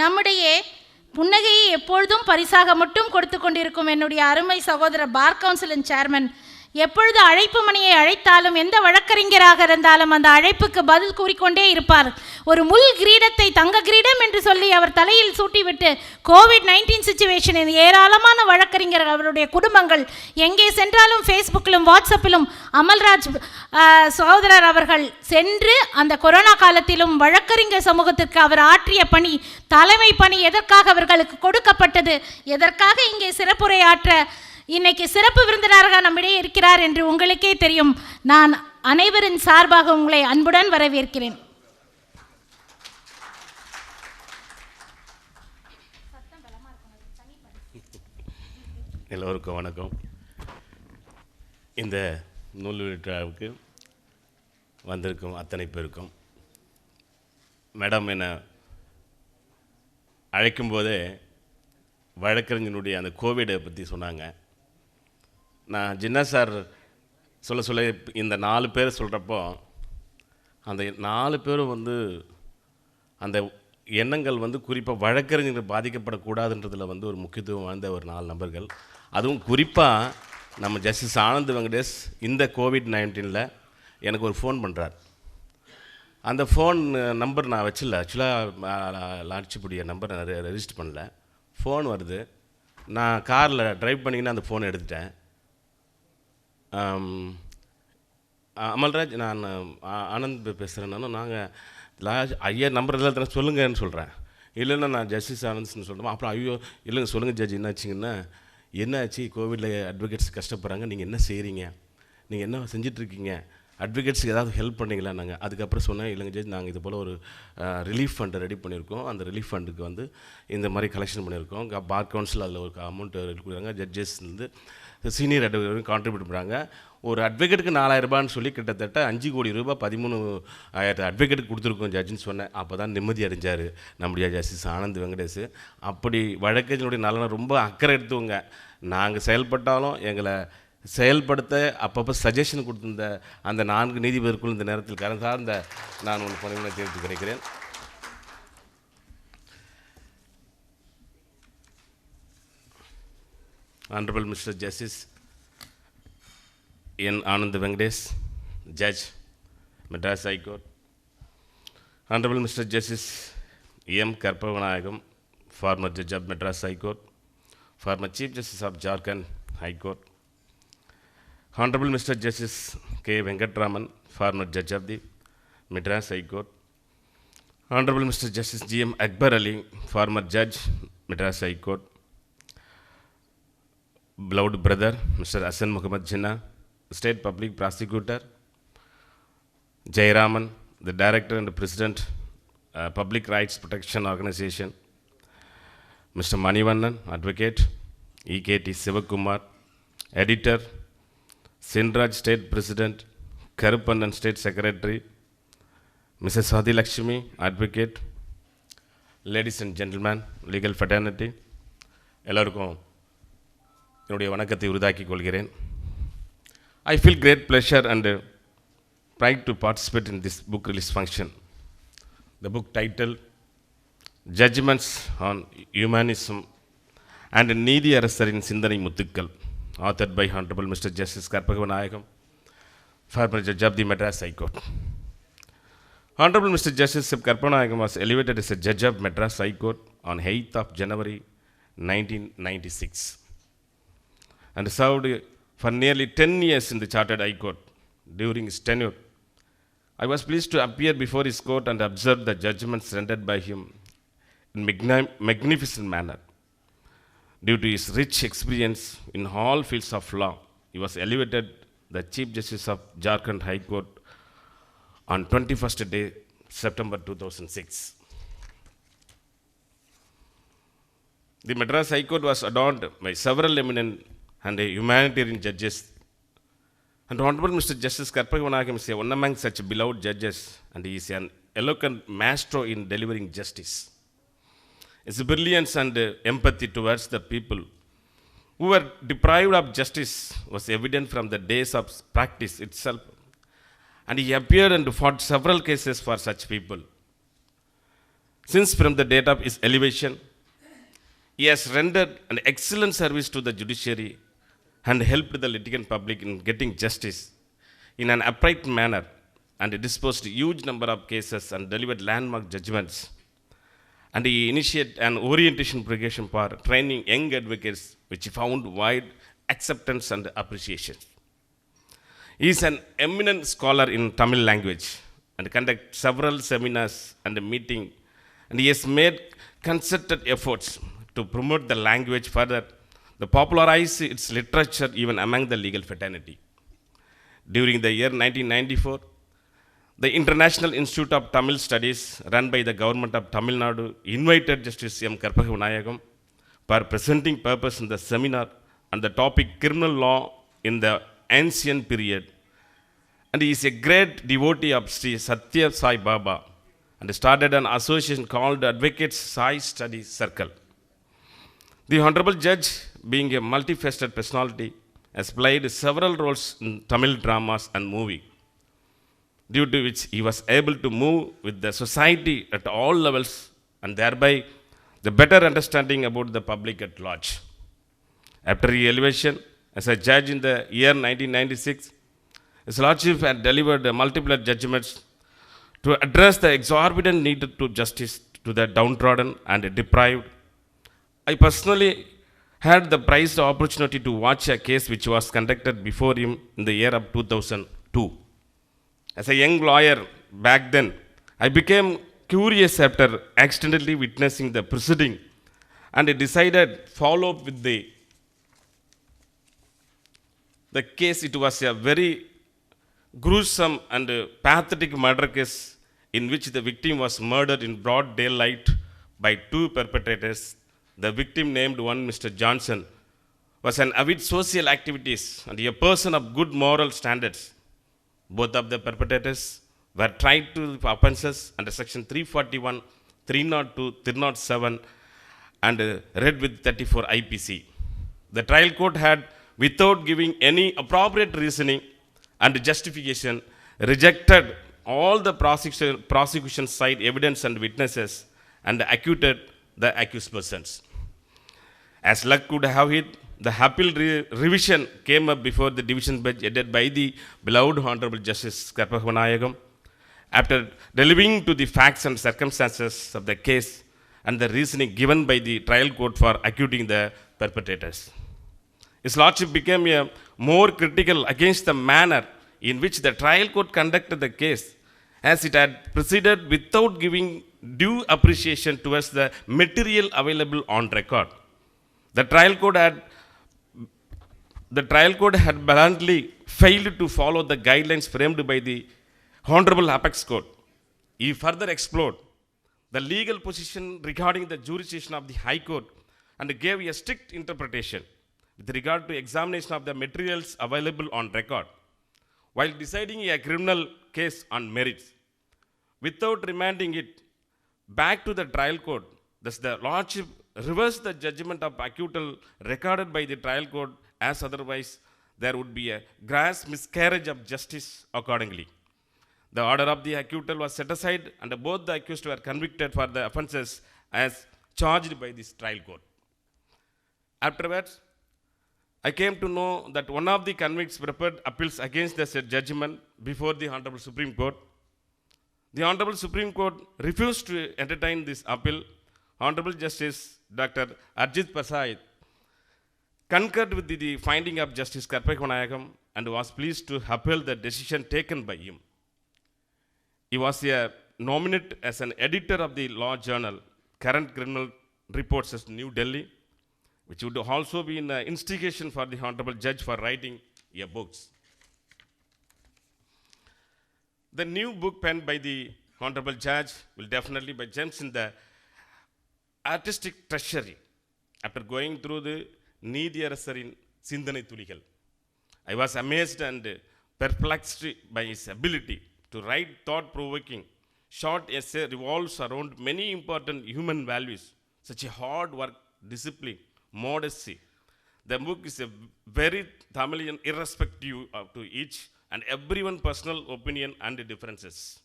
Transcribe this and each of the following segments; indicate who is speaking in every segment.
Speaker 1: நம்முடைய புன்னகையை எப்பொழுதும் பரிசாக மட்டும் கொடுத்து கொண்டிருக்கும் என்னுடைய அருமை சகோதரர் பார் கவுன்சிலின் சேர்மன் எப்பொழுது அழைப்பு மணியை அழைத்தாலும் எந்த வழக்கறிஞராக இருந்தாலும் அந்த அழைப்புக்கு பதில் கூறிக்கொண்டே இருப்பார். ஒரு முள் கிரீடத்தை தங்க கிரீடம் என்று சொல்லி அவர் தலையில் சூட்டிவிட்டு கோவிட்-19 சிச்சுவேஷனில் ஏராளமான வழக்கறிஞர்கள் அவருடைய குடும்பங்கள் எங்கே சென்றாலும் ஃபேஸ்புக்கிலும் வாட்ஸ்அப்பிலும் அமல்ராஜ் சகோதரர் அவர்கள் சென்று அந்த கொரோனா காலத்திலும் வழக்கறிஞர் சமூகத்திற்கு அவர் ஆற்றிய பணி, தலைமை பணி எதற்காக அவர்களுக்கு கொடுக்கப்பட்டது, எதற்காக இங்கே சிறப்புரையாற்ற இன்னைக்கு சிறப்பு விருந்தினராக நம்மிடையே இருக்கிறார் என்று உங்களுக்கே தெரியும். நான் அனைவரின் சார்பாக உங்களை அன்புடன் வரவேற்கிறேன்.
Speaker 2: எல்லோருக்கும் வணக்கம். இந்த நூல் விழாவுக்கு வந்திருக்கும் அத்தனை பேருக்கும், மேடம் என்னை அழைக்கும்போதே வழக்கறிஞனுடைய அந்த கோவிடை பற்றி சொன்னாங்க. நான் ஜின்னா சார் சொல்ல இந்த 4 பேர் சொல்கிறப்போ அந்த 4 பேரும் அந்த எண்ணங்கள் குறிப்பாக வழக்கறிஞர்கள் பாதிக்கப்படக்கூடாதுன்றதில் ஒரு முக்கியத்துவம் வாய்ந்த ஒரு 4 நபர்கள். அதுவும் குறிப்பாக நம்ம ஜஸ்டிஸ் ஆனந்த் வெங்கடேஷ் இந்த கோவிட்-19 எனக்கு ஒரு ஃபோன் பண்ணுறார். அந்த ஃபோன் நம்பர் நான் வச்சிடல, ஆக்சுவலாக லாட்சிப்புடைய நம்பர் நான் ரெஜிஸ்டர் பண்ணல. ஃபோன் வருது, நான் காரில் ட்ரைவ் பண்ணிங்கன்னா அந்த ஃபோனை எடுத்துட்டேன். அமல்ராஜ், நான் ஆனந்த் பேசுகிறேன். நாங்கள் ஐயா நம்பர் எல்லாம் சொல்லுங்கன்னு சொல்கிறேன். இல்லைன்னா நான் ஜஸ்டிஸ் ஆனந்த்ஸ்ன்னு சொல்கிறோம். அப்புறம் ஐயோ இல்லைங்க சொல்லுங்கள் ஜட்ஜ், என்னாச்சுங்கன்னா என்னாச்சு, கோவிடில் அட்வொகேட்ஸ் கஷ்டப்படுறாங்க, நீங்கள் என்ன செய்கிறீங்க, நீங்கள் என்ன செஞ்சிட்ருக்கீங்க, அட்வொகேட்ஸுக்கு ஏதாவது ஹெல்ப் பண்ணிங்களா? நாங்கள் அதுக்கப்புறம் சொன்னேன், இல்லைங்க ஜட்ஜ் நாங்கள் இது போல் ஒரு ரிலீஃப் ஃபண்டை ரெடி பண்ணியிருக்கோம். அந்த ரிலீஃப் ஃபண்டுக்கு இந்த மாதிரி கலெக்ஷன் பண்ணியிருக்கோம். பார் கவுன்சில் அதில் ஒரு அமௌண்ட் கொடுக்குறாங்க. ஜட்ஜஸ் சீனியர் அட்வொகேட் கான்ட்ரிபியூட் பண்ணுறாங்க. ஒரு அட்வொகேட்டுக்கு 4000 ரூபான்னு சொல்லி கிட்டத்தட்ட 5 கோடி ரூபாய் 13,000 அட்வொகேட்டுக்கு கொடுத்துருக்கோம் ஜட்ஜின்னு சொன்னேன். அப்போ தான் நிம்மதி அடைஞ்சார் நம்முடைய ஜஸ்டிஸ் ஆனந்த் வெங்கடேஷ். அப்படி வழக்கறிஞருடைய நலனை ரொம்ப அக்கறை எடுத்துவங்க. நாங்கள் செயல்பட்டாலும் எங்களை செயல்படுத்த அப்பப்போ சஜஷன் கொடுத்திருந்த அந்த 4 நீதிபதிக்குள் இந்த நேரத்தில் கலந்தார்ந்த நான் ஒன்று பணிகளை தெரிவித்து கிடைக்கிறேன். Honorable Mr. Justice N. Anand Venkatesh, Judge, Madras High Court. Honorable Mr. Justice M. Karpavanayagam, former Judge of Madras High Court, former Chief Justice of Jharkhand High Court. Honorable Mr. Justice K. Venkatraman, former Judge of the Madras High Court. Honorable Mr. Justice G. M. Akbar Ali, former Judge, Madras High Court. Beloved brother, Mr. Hassan Muhammad Jinnah, State Public Prosecutor. Jayaraman, the Director and the President, Public Rights Protection Organization. Mr. Manivannan, Advocate. E.K.T. Sivakumar, Editor. Sinraj, State President. Karuppannan, State Secretary. Mrs. Sadi Lakshmi, Advocate. Ladies and gentlemen, legal fraternity, எல்லாருக்கும் என்னுடைய வணக்கத்தை உரிதாக்கிக் கொள்கிறேன். I feel great pleasure and pride to participate in this book release function. The book titled Judgments on Humanism and Needi Arasariன் சிந்தனை முத்துக்கள், authored by Honorable Mr. Justice Karpavanayagam, former Judge of the Madras High Court. Honorable Mr. Justice Karpavanayagam was elevated as a Judge of Madras High Court on 8th of January 1996. And served for nearly 10 years in the Chartered High Court. During his tenure, I was pleased to appear before his court and observe the judgments rendered by him in magnificent manner. Due to his rich experience in all fields of law, he was elevated the Chief Justice of Jharkhand High Court on 21st day, September 2006. The Madras High Court was adorned by several eminent and humanitarian judges. And Honorable Mr. Justice Karpavanayagam is one among such beloved judges, and he is an eloquent maestro in delivering justice. His brilliance and empathy towards the people who were deprived of justice was evident from the days of practice itself, and he appeared and fought several cases for such people. Since from the date of his elevation, he has rendered an excellent service to the judiciary and helped the litigant public in getting justice in an upright manner, and disposed a huge number of cases and delivered landmark judgments. And he initiated an orientation program for training young advocates, which found wide acceptance and appreciation. He is an eminent scholar in Tamil language and conducted several seminars and meetings, and he has made concerted efforts to promote the language further, to popularize its literature even among the legal fraternity. During the year 1994, the International Institute of Tamil Studies, run by the government of Tamil Nadu, invited Justice M. Karpaga for presenting purpose in the seminar on the topic criminal law in the ancient period. And he is a great devotee of Sri Satya Sai Baba and started an association called Advocates Sai Study Circle. The Honorable Judge, being a multifaceted personality, has played several roles in Tamil dramas and movies, due to which he was able to move with the society at all levels and thereby the better understanding about the public at large. After his elevation as a judge in the year 1996, His Lordship had delivered multiple judgments to address the exorbitant need to justice to the downtrodden and deprived. I personally had the prized opportunity to watch a case which was conducted before him in the year of 2002. As a young lawyer back then, I became curious after accidentally witnessing the proceeding and decided follow up with the case. It was a very gruesome and pathetic murder case in which the victim was murdered in broad daylight by two perpetrators. The victim, named one Mr. Johnson, was an avid social activities and a person of good moral standards. Both of the perpetrators were tried to offences under section 341, 302, 307 and read with 34 IPC. The trial court had, without giving any appropriate reasoning and justification, rejected all the prosecution side evidence and witnesses and acquitted the accused persons. As luck could have it, the appeal revision came up before the division bench headed by the beloved Honorable Justice Karpaga. After delving to the facts and circumstances of the case and the reasoning given by the trial court for acquitting the perpetrators, His Lordship became more critical against the manner in which the trial court conducted the case, as it had proceeded without giving due appreciation towards the material available on record. The trial court had bluntly failed to follow the guidelines framed by the Honorable Apex Court. He further explored the legal position regarding the jurisdiction of the High Court and gave a strict interpretation with regard to examination of the materials available on record, while deciding a criminal case on merits, without remanding it back to the trial court. Thus, the Lordship reversed the judgment of acquittal recorded by the trial court, as otherwise there would be a gross miscarriage of justice accordingly. The order of the acquittal was set aside and both the accused were convicted for the offences as charged by this trial court. Afterwards, I came to know that one of the convicts prepared appeals against the said judgment before the Honorable Supreme Court. The Honorable Supreme Court refused to entertain this appeal. Honorable Justice Dr. Arjit Prasad concurred with the finding of Justice Karpaga and was pleased to uphold the decision taken by him. He was nominated as an editor of the law journal Current Criminal Reports at New Delhi, which would also be an instigation for the Honorable Judge for writing a books. The new book penned by the Honorable Judge will definitely be gems in the artistic treasury. After going through the Neediyarasarin Sindhanai Tuligal, I was amazed and perplexed by his ability to write thought-provoking short essay revolves around many important human values, such as hard work, discipline, modesty. The book is a very Tamilian, irrespective to each and everyone's personal opinion and differences.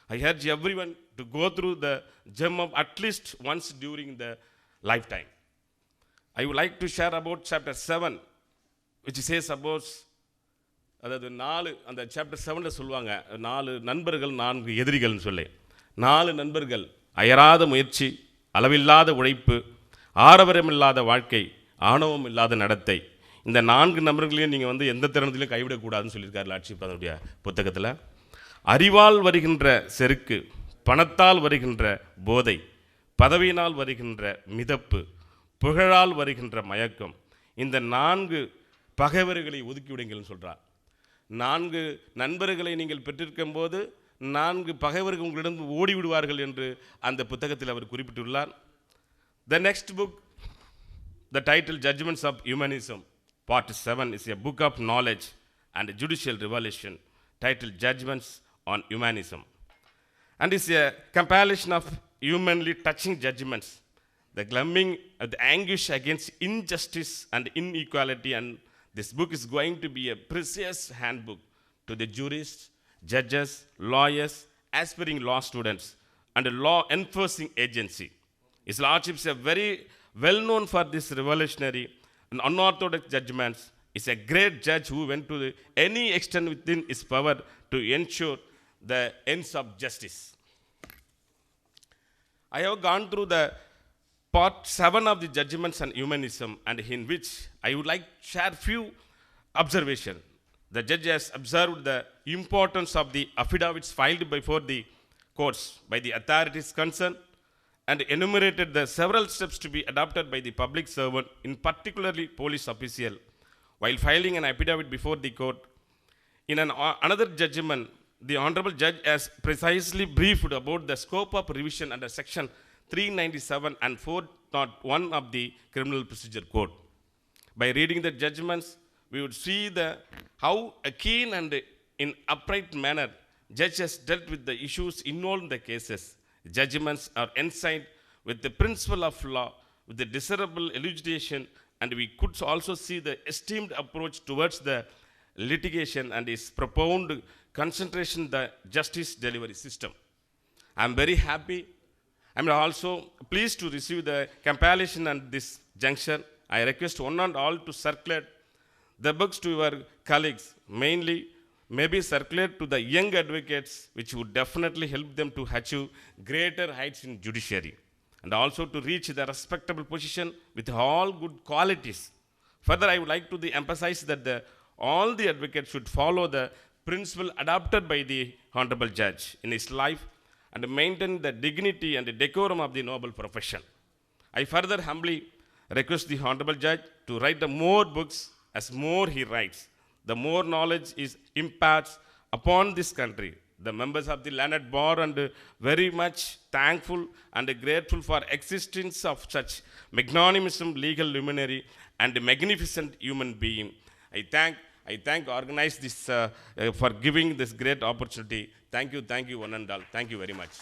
Speaker 2: I urge everyone to go through the gem of at least once during the lifetime. I would like to share about chapter 7, which says about, அதாவது 4, அந்த chapter 7ல் சொல்லுவாங்க 4 நண்பர்கள் 4 எதிரிகள்னு சொல்லி. 4 நண்பர்கள், அயராத முயற்சி, அளவில்லாத உழைப்பு, ஆரவாரமில்லாத வாழ்க்கை, ஆணவம் இல்லாத நடத்தை. இந்த 4 நண்பர்களையும் நீங்கள் எந்த தருணத்திலையும் கைவிடக்கூடாதுன்னு சொல்லியிருக்காரு லார்ட்ஷிப் அதனுடைய புத்தகத்தில். அறிவால் வருகின்ற செருக்கு, பணத்தால் வருகின்ற போதை, பதவியினால் வருகின்ற மிதப்பு, புகழால் வருகின்ற மயக்கம், இந்த 4 பகைவர்களை ஒதுக்கிவிடுங்கள்னு சொல்கிறார். 4 நண்பர்களை நீங்கள் பெற்றிருக்கும் போது 4 பகைவர்கள் உங்களிடம் ஓடிவிடுவார்கள் என்று அந்த புத்தகத்தில் அவர் குறிப்பிட்டுள்ளார். The next book, the title Judgments of Humanism, Part 7, is a book of knowledge and judicial revelation titled Judgments on Humanism, and is a compilation of humanly touching judgments, the gluming of the anguish against injustice and inequality. And this book is going to be a precious handbook to the jurists, judges, lawyers, aspiring law students, and a law enforcing agency. His Lordship is a very well known for this revolutionary and unorthodox judgments. Is a great judge who went to any extent within his power to ensure the ends of justice. I have gone through the part 7 of the Judgments on Humanism, and in which I would like to share few observations. The judge has observed the importance of the affidavits filed before the courts by the authorities concerned, and enumerated the several steps to be adopted by the public servant, in particularly police official, while filing an affidavit before the court. In another judgment, the Honorable Judge has precisely briefed about the scope of revision under Section 397 and 401 of the Criminal Procedure Code. By reading the judgments, we would see how a keen and in upright manner judge has dealt with the issues involved in the cases. Judgments are ensigned with the principle of law, with the desirable elucidation, and we could also see the esteemed approach towards the litigation and his profound concentration the justice delivery system. I am very happy. I am also pleased to receive the compilation at this juncture. I request one and all to circulate the books to your colleagues, mainly maybe circulate to the young advocates, which would definitely help them to achieve greater heights in judiciary, and also to reach the respectable position with all good qualities. Further, I would like to emphasize that all the advocates should follow the principle adopted by the Honorable Judge in his life, and maintain the dignity and the decorum of the noble profession. I further humbly request the Honorable Judge to write the more books. As more he writes, the more knowledge is imparts upon this country. The members of the learned bar and very much thankful and grateful for existence of such magnanimous legal luminary and magnificent human being. I thank organize this for giving this great opportunity. Thank you one and all. Thank you very much.